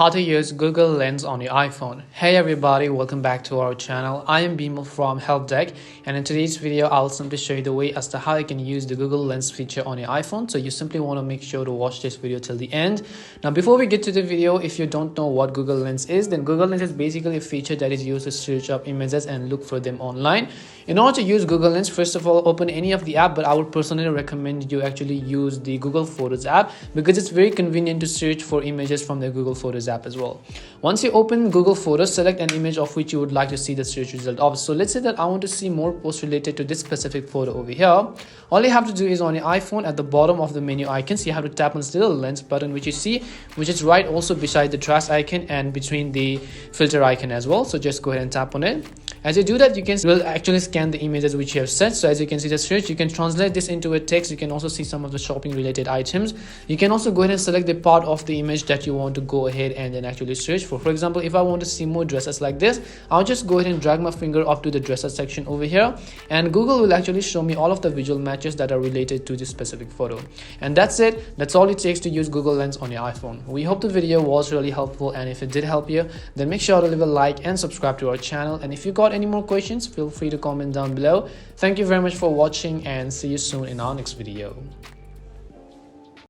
How to use Google Lens on your iPhone. Hey everybody, welcome back to our channel. I am Bimal from Help Deck, and in today's video I'll simply show you the way as to how you can use the Google Lens feature on your iPhone. So you simply want to make sure to watch this video till the end. Now before we get to the video, if you don't know what Google Lens is, then Google Lens is basically a feature that is used to search up images and look for them online. In order to use Google Lens, first of all, open any of the app, but I would personally recommend you actually use the Google Photos app because it's very convenient to search for images from the Google Photos app as well. Once you open Google Photos, select an image of which you would like to see the search result of. So let's say that I want to see more posts related to this specific photo over here. All you have to do is on your iPhone, at the bottom of the menu icons, you have to tap on this little lens button which you see, which is right also beside the trash icon and between the filter icon as well. So just go ahead and tap on it. As you do that, you will actually scan the images which you have set. So as you can see the search, you can translate this into a text. You can also see some of the shopping related items. You can also go ahead and select the part of the image that you want to go ahead and then actually search for. For example, if I want to see more dresses like this, I'll just go ahead and drag my finger up to the dresses section over here, and Google will actually show me all of the visual matches that are related to this specific photo. And that's it. That's all it takes to use Google Lens on your iPhone. We hope the video was really helpful, and if it did help you, then make sure to leave a like and subscribe to our channel. And if you got any more questions, feel free to comment down below. Thank you very much for watching, and see you soon in our next video.